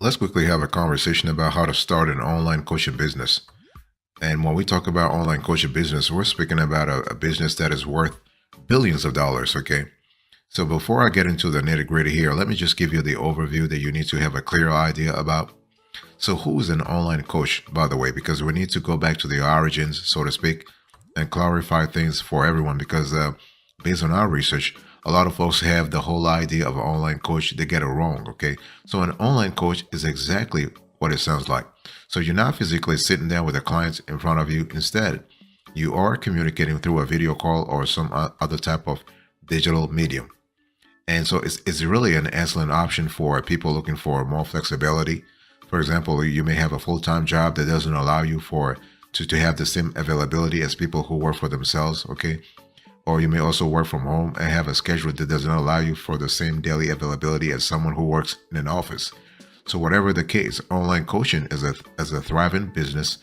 Let's quickly have a conversation about how to start an online coaching business. And when we talk about online coaching business, we're speaking about a business that is worth billions of dollars, okay? So before I get into the nitty gritty here, let me just give you the overview that you need to have a clear idea about. So, who is an online coach, by the way? Because we need to go back to the origins, so to speak, and clarify things for everyone. Because based on our research, a lot of folks have the whole idea of an online coach, they get it wrong. Okay. So, an online coach is exactly what it sounds like. So, you're not physically sitting down with a client in front of you. Instead, you are communicating through a video call or some other type of digital medium. And so it's really an excellent option for people looking for more flexibility. For example, you may have a full-time job that doesn't allow you to have the same availability as people who work for themselves, okay? Or you may also work from home and have a schedule that doesn't allow you for the same daily availability as someone who works in an office. So whatever the case, online coaching is a thriving business,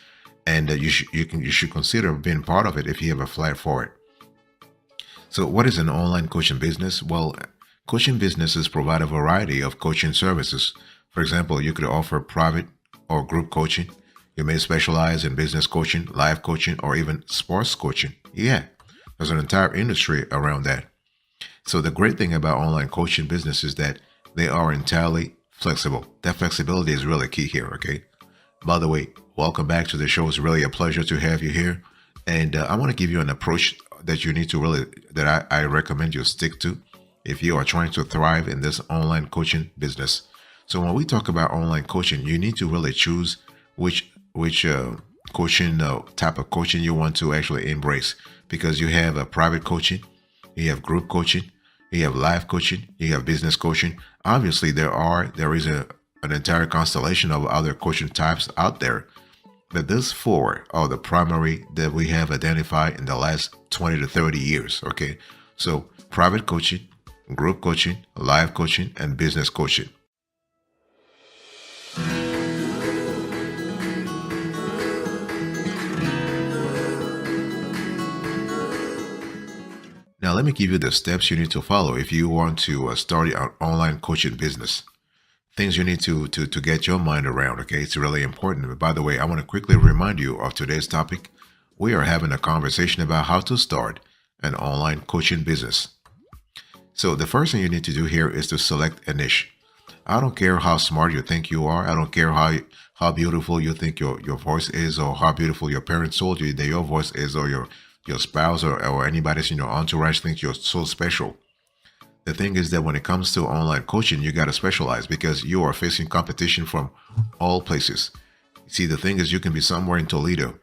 and you should consider being part of it if you have a flat for it. So what is an online coaching business? Well, coaching businesses provide a variety of coaching services. For example, you could offer private or group coaching. You may specialize in business coaching, life coaching, or even sports coaching. Yeah, there's an entire industry around that. So the great thing about online coaching business is that they are entirely flexible. That flexibility is really key here, okay? By the way, welcome back to the show. It's really a pleasure to have you here. And I want to give you an approach that you need to I recommend you stick to if you are trying to thrive in this online coaching business. So when we talk about online coaching, you need to really choose which coaching type of coaching you want to actually embrace, because you have a private coaching, you have group coaching, you have life coaching, you have business coaching. Obviously, there is an entire constellation of other coaching types out there, but these four are the primary that we have identified in the last 20 to 30 years. Okay, so private coaching, group coaching, life coaching, and business coaching. Now, let me give you the steps you need to follow if you want to start an online coaching business. Things you need to get your mind around. Okay, it's really important. But by the way, I want to quickly remind you of today's topic. We are having a conversation about how to start an online coaching business. So the first thing you need to do here is to select a niche. I don't care how smart you think you are. I don't care how beautiful you think your voice is, or how beautiful your parents told you that your voice is, or your spouse or anybody in your entourage thinks you're so special. The thing is that when it comes to online coaching, you got to specialize because you are facing competition from all places. See, the thing is, you can be somewhere in Toledo,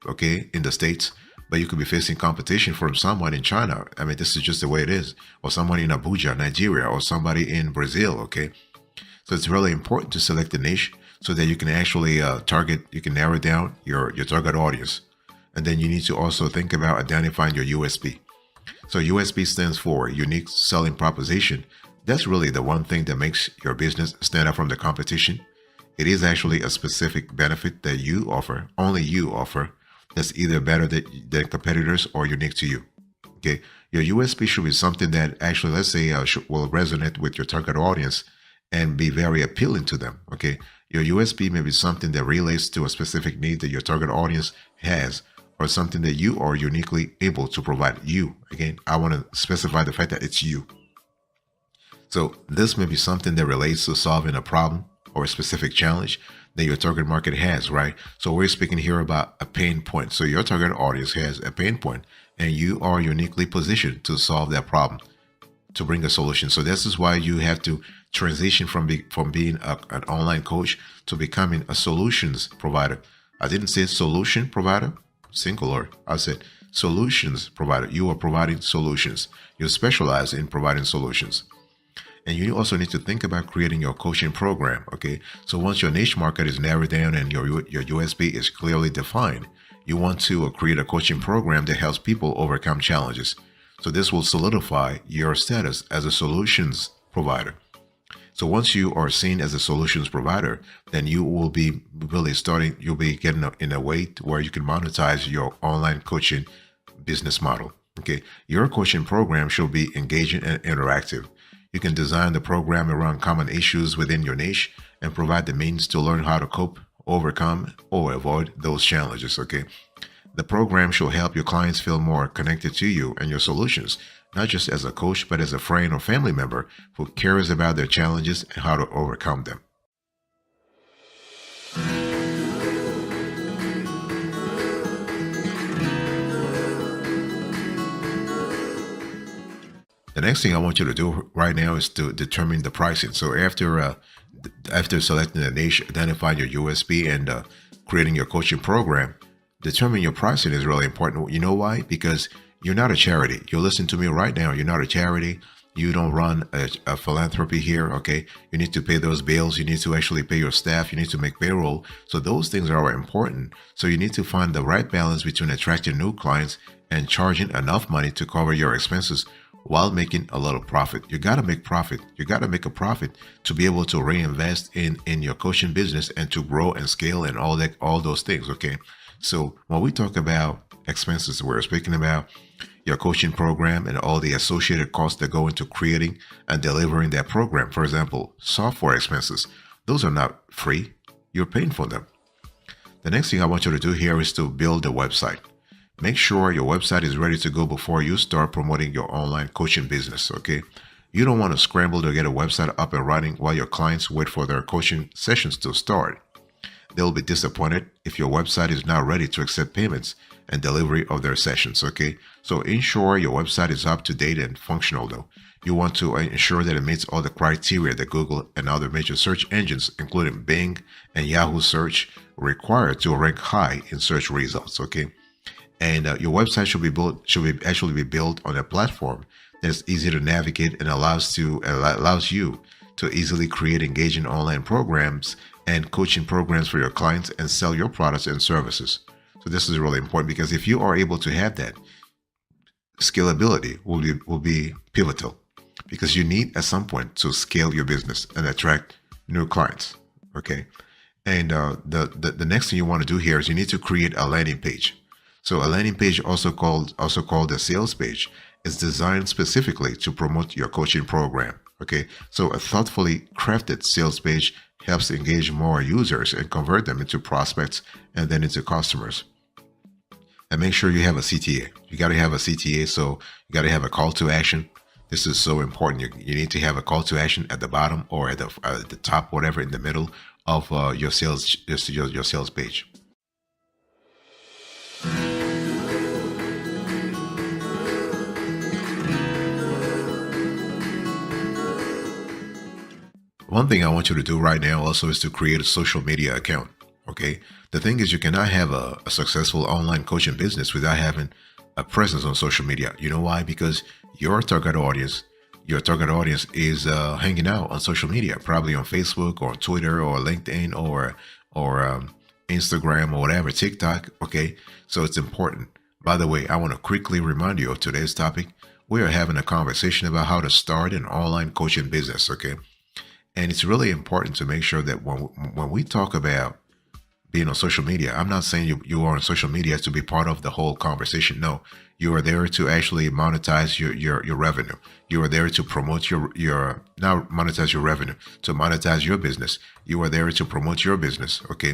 okay, in the States, but you could be facing competition from someone in China. I mean, this is just the way it is. Or someone in Abuja, Nigeria, or somebody in Brazil, okay? So it's really important to select a niche so that you can actually you can narrow down your target audience. And then you need to also think about identifying your USP. So USP stands for unique selling proposition. That's really the one thing that makes your business stand out from the competition. It is actually a specific benefit that you offer, only you offer, that's either better than competitors or unique to you. Okay, your USP should be something that actually, let's say, will resonate with your target audience and be very appealing to them. Okay, your USP may be something that relates to a specific need that your target audience has, or something that you are uniquely able to provide. You, again, I want to specify the fact that it's you. So this may be something that relates to solving a problem or a specific challenge that your target market has, right? So we're speaking here about a pain point. So your target audience has a pain point, and you are uniquely positioned to solve that problem, to bring a solution. So this is why you have to transition from being an online coach to becoming a solutions provider. I didn't say solution provider, singular. I said solutions provider. You are providing solutions. You specialize in providing solutions. And you also need to think about creating your coaching program. Okay, so once your niche market is narrowed down and your USP is clearly defined, you want to create a coaching program that helps people overcome challenges. So this will solidify your status as a solutions provider. So once you are seen as a solutions provider, then you will be really you'll be getting in a way where you can monetize your online coaching business model. Okay, your coaching program should be engaging and interactive. You can design the program around common issues within your niche and provide the means to learn how to cope, overcome, or avoid those challenges. Okay. The program should help your clients feel more connected to you and your solutions, not just as a coach, but as a friend or family member who cares about their challenges and how to overcome them. The next thing I want you to do right now is to determine the pricing. So after selecting the niche, identifying your USB, and creating your coaching program, determine your pricing is really important. You know why? Because you're not a charity. You're listening to me right now. You're not a charity. You don't run a philanthropy here. Okay. You need to pay those bills. You need to actually pay your staff. You need to make payroll. So those things are important. So you need to find the right balance between attracting new clients and charging enough money to cover your expenses while making a little profit. You got to make profit. You got to make a profit to be able to reinvest in your coaching business and to grow and scale and all those things. Okay. So when we talk about expenses, we're speaking about your coaching program and all the associated costs that go into creating and delivering that program. For example, software expenses. Those are not free. You're paying for them. The next thing I want you to do here is to build a website. Make sure your website is ready to go before you start promoting your online coaching business, okay? You don't want to scramble to get a website up and running while your clients wait for their coaching sessions to start. They'll be disappointed if your website is not ready to accept payments and delivery of their sessions, okay? So ensure your website is up to date and functional though. You want to ensure that it meets all the criteria that Google and other major search engines, including Bing and Yahoo search, require to rank high in search results, okay? And your website should actually be built on a platform that's easy to navigate and allows you to easily create engaging online programs and coaching programs for your clients and sell your products and services. So this is really important because if you are able to have that, scalability will be pivotal because you need at some point to scale your business and attract new clients. Okay. And the next thing you want to do here is you need to create a landing page. So a landing page, also called a sales page, is designed specifically to promote your coaching program. Okay, so a thoughtfully crafted sales page helps engage more users and convert them into prospects and then into customers. And make sure you have a CTA. You got to have a CTA, so you got to have a call to action. This is so important. You need to have a call to action at the bottom or at the top, whatever, in the middle of your sales page. One thing I want you to do right now also is to create a social media account. Okay. The thing is, you cannot have a successful online coaching business without having a presence on social media. You know why? Because your target audience is hanging out on social media, probably on Facebook or Twitter or LinkedIn or Instagram or whatever, TikTok. Okay. So it's important. By the way, I want to quickly remind you of today's topic. We are having a conversation about how to start an online coaching business. Okay. And it's really important to make sure that when we talk about being on social media, I'm not saying you are on social media to be part of the whole conversation. No, you are there to actually monetize your revenue. You are there to promote your not monetize your revenue, to monetize your business. You are there to promote your business. Okay.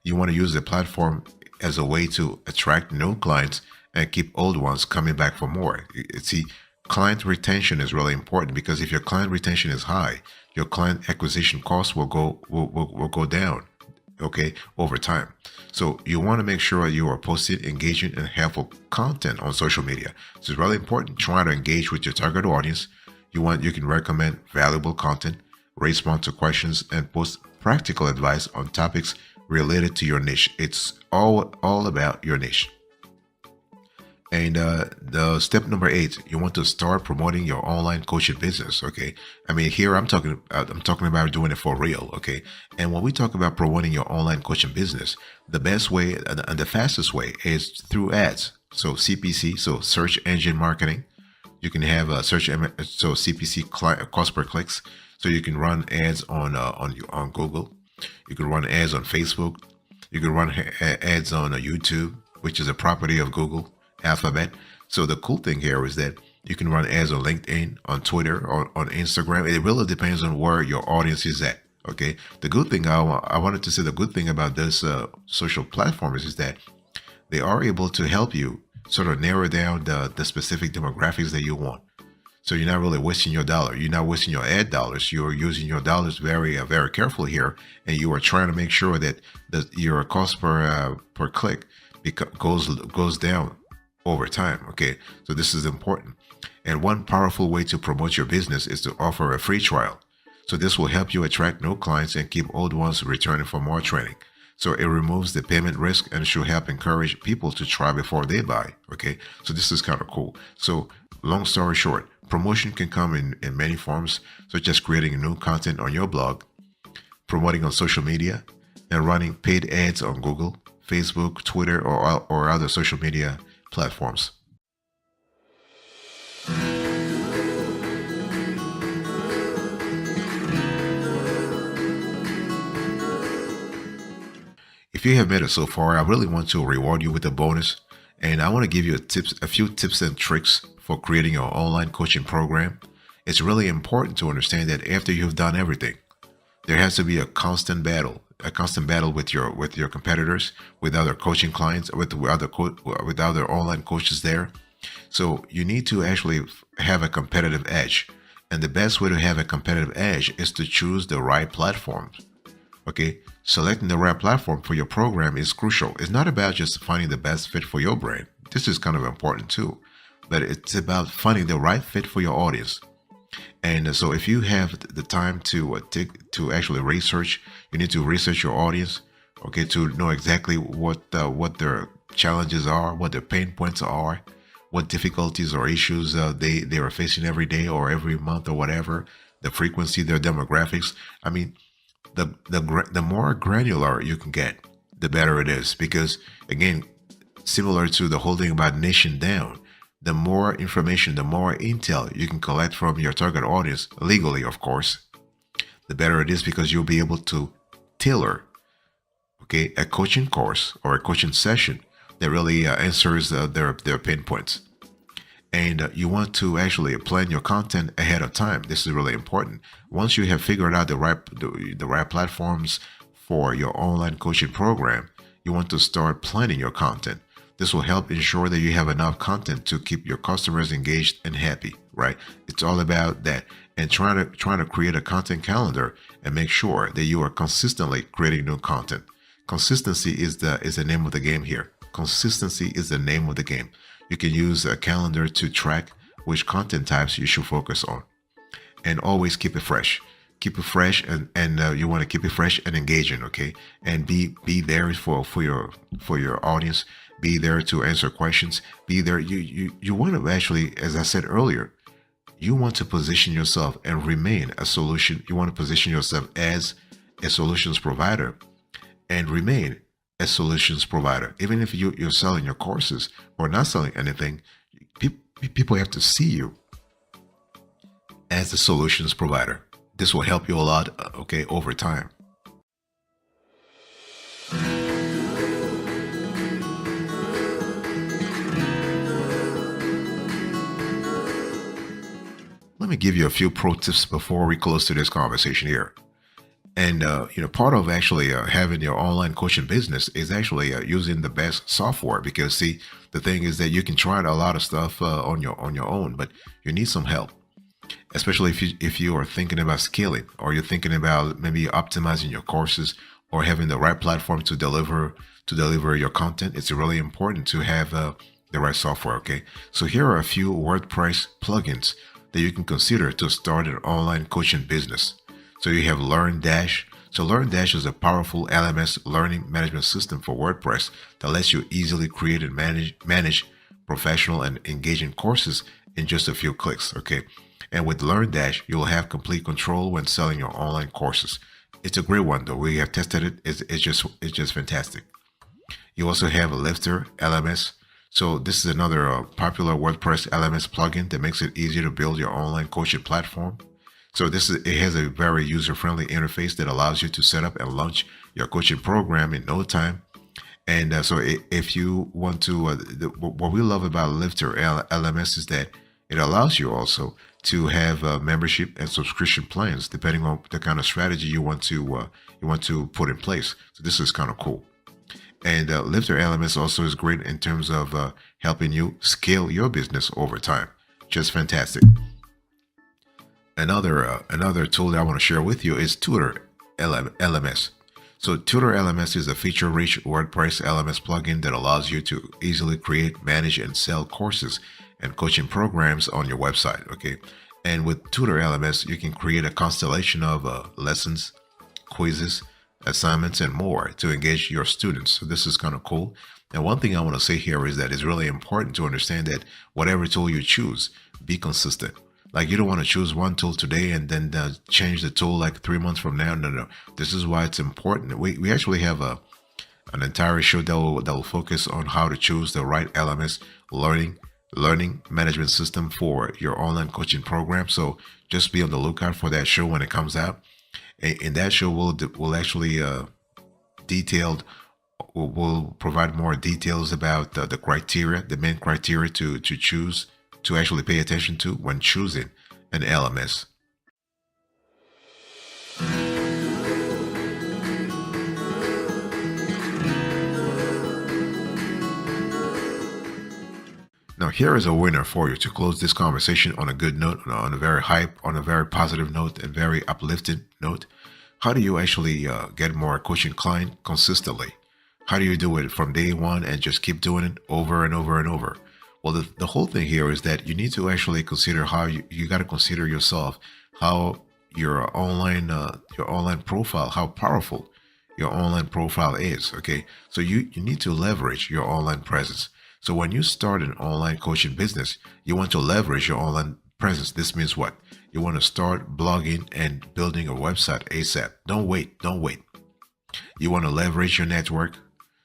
You want to use the platform as a way to attract new clients and keep old ones coming back for more. See, client retention is really important because if your client retention is high, your client acquisition costs will go down, okay, over time. So you want to make sure you are posting engaging and helpful content on social media. So it's really important. Try to engage with your target audience. You can recommend valuable content, respond to questions, and post practical advice on topics related to your niche. It's all about your niche. And the step number 8, you want to start promoting your online coaching business. Okay, I mean here I'm talking about doing it for real. Okay, and when we talk about promoting your online coaching business, the best way and the fastest way is through ads. So CPC, so search engine marketing. You can have a so CPC, cost per clicks. So you can run ads on Google. You can run ads on Facebook. You can run ads on YouTube, which is a property of Google. Alphabet. So the cool thing here is that You can run ads on LinkedIn, on Twitter, or on Instagram. It really depends on where your audience is at. Okay. The good thing I wanted to say, the good thing about this social platforms is that they are able to help you sort of narrow down the specific demographics that you want. So you're not really wasting your dollar. You're not wasting your ad dollars. You're using your dollars very carefully here, and you are trying to make sure that your cost per click goes down over time. Okay, so this is important. And one powerful way to promote your business is to offer a free trial. So this will help you attract new clients and keep old ones returning for more training. So it removes the payment risk and should help encourage people to try before they buy. Okay, so this is kind of cool. So long story short, promotion can come in many forms, such as creating new content on your blog, promoting on social media, and running paid ads on Google, Facebook, Twitter, or other social media platforms. If you have made it so far, I really want to reward you with a bonus, and I want to give you a few tips and tricks for creating your online coaching program. It's really important to understand that after you've done everything, there has to be a constant battle with your competitors, with other coaching clients, with other online coaches there. So you need to actually have a competitive edge, and the best way to have a competitive edge is to choose the right platform. Okay, selecting the right platform for your program is crucial. It's not about just finding the best fit for your brand. This is kind of important too, but it's about finding the right fit for your audience. And so if you have the time to actually research, you need to research your audience, okay, to know exactly what their challenges are, what their pain points are, what difficulties or issues they are facing every day or every month or whatever, the frequency, their demographics. I mean, the more granular you can get, the better it is, because again, similar to the whole thing about nation down, the more information, the more intel you can collect from your target audience, legally of course, the better it is, because you'll be able to tailor, okay, a coaching course or a coaching session that really answers their pain points. And you want to actually plan your content ahead of time. This is really important. Once you have figured out the right platforms for your online coaching program, you want to start planning your content. This will help ensure that you have enough content to keep your customers engaged and happy, right? It's all about that. And trying to create a content calendar and make sure that you are consistently creating new content. Consistency is the name of the game here. Consistency is the name of the game. You can use a calendar to track which content types you should focus on, and always keep it fresh. Keep it fresh, and you want to keep it fresh and engaging, okay? And be there for your audience. Be there to answer questions. Be there. You want to actually, as I said earlier, you want to position yourself and remain a solution. You want to position yourself as a solutions provider and remain a solutions provider. Even if you're selling your courses or not selling anything, people have to see you as a solutions provider. This will help you a lot, okay, over time. Let me give you a few pro tips before we close to this conversation here. And part of actually having your online coaching business is actually using the best software. Because see, the thing is that you can try a lot of stuff on your own, but you need some help. Especially if you are thinking about scaling, or you're thinking about maybe optimizing your courses, or having the right platform to deliver your content. It's really important to have the right software. Okay, so here are a few WordPress plugins that you can consider to start an online coaching business. So you have LearnDash. So LearnDash is a powerful LMS learning management system for WordPress that lets you easily create and manage professional and engaging courses in just a few clicks. Okay, and with LearnDash, you'll have complete control when selling your online courses. It's a great one though. We have tested it. It's just fantastic. You also have a Lifter LMS. So this is another popular WordPress LMS plugin that makes it easier to build your online coaching platform. So it has a very user-friendly interface that allows you to set up and launch your coaching program in no time. And if you want to, what we love about Lifter LMS is that It allows you also to have membership and subscription plans depending on the kind of strategy you want to put in place. So this is kind of cool. And Lifter LMS also is great in terms of helping you scale your business over time. Just fantastic. Another tool that I want to share with you is Tutor LMS. So Tutor LMS is a feature-rich WordPress LMS plugin that allows you to easily create, manage, and sell courses and coaching programs on your website. Okay, and with Tutor LMS, you can create a constellation of lessons, quizzes, assignments, and more to engage your students. So this is kind of cool. And one thing I want to say here is that it's really important to understand that whatever tool you choose, be consistent. Like you don't want to choose one tool today and then change the tool like 3 months from now. No. This is why it's important. We actually have an entire show that will focus on how to choose the right LMS learning management system for your online coaching program. So just be on the lookout for that show when it comes out. In that show, we'll actually detailed will provide more details about the criteria, the main criteria to choose, to actually pay attention to when choosing an LMS. Now, here is a winner for you to close this conversation on a good note, on a very on a very positive note, and very uplifting note. How do you actually get more coaching client consistently? How do you do it from day one and just keep doing it over and over and over? Well, the whole thing here is that you need to actually consider how you got to consider yourself, how your online profile, how powerful your online profile is. Okay, so you need to leverage your online presence. So when you start an online coaching business, you want to leverage your online presence. This means what? You want to start blogging and building a website ASAP. Don't wait. You want to leverage your network.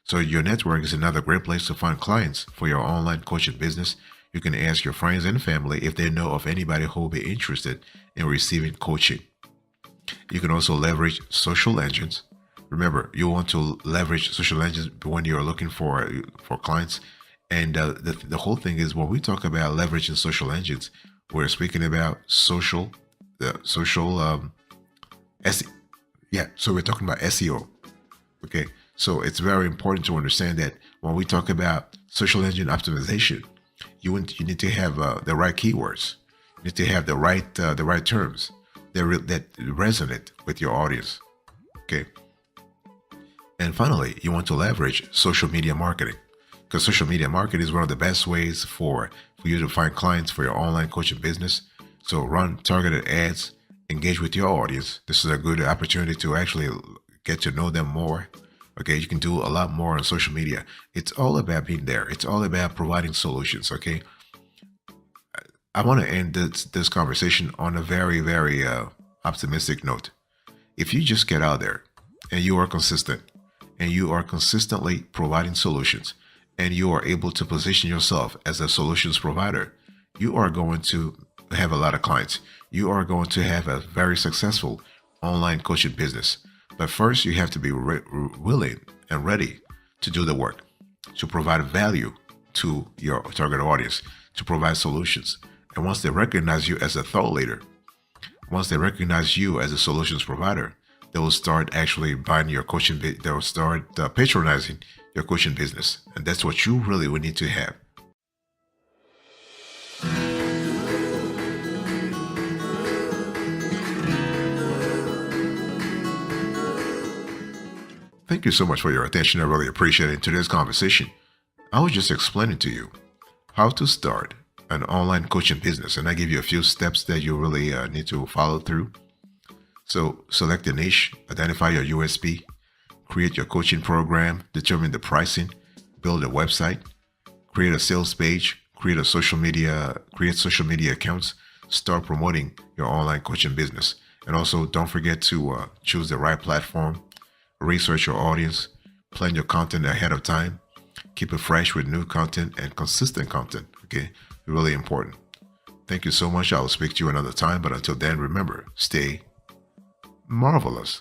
So your network is another great place to find clients for your online coaching business. You can ask your friends and family if they know of anybody who will be interested in receiving coaching. You can also leverage social engines. Remember, you want to leverage social engines when you're looking for clients. And the whole thing is, when we talk about leveraging social engines, we're speaking about social yeah. So we're talking about SEO. Okay. So it's very important to understand that when we talk about social engine optimization, you need to have the right keywords. You need to have the right terms that resonate with your audience. Okay. And finally, you want to leverage social media marketing, because social media marketing is one of the best ways for you to find clients for your online coaching business. So run targeted ads, engage with your audience. This is a good opportunity to actually get to know them more. Okay, you can do a lot more on social media. It's all about being there. It's all about providing solutions. Okay, I want to end this conversation on a very, very optimistic note. If you just get out there and you are consistent, and you are consistently providing solutions, and you are able to position yourself as a solutions provider, you are going to have a lot of clients. You are going to have a very successful online coaching business. But first, you have to be willing and ready to do the work, to provide value to your target audience, to provide solutions. And once they recognize you as a thought leader, once they recognize you as a solutions provider, they will start actually buying your coaching. They will start patronizing your coaching business. And that's what you really would need to have. Thank you so much for your attention. I really appreciate it. In today's conversation, I was just explaining to you how to start an online coaching business. And I give you a few steps that you really need to follow through. So select a niche, identify your USP, create your coaching program, determine the pricing, build a website, create a sales page, create social media accounts, start promoting your online coaching business. And also don't forget to choose the right platform, research your audience, plan your content ahead of time, keep it fresh with new content and consistent content. Okay, really important. Thank you so much. I will speak to you another time, but until then, remember, stay marvelous.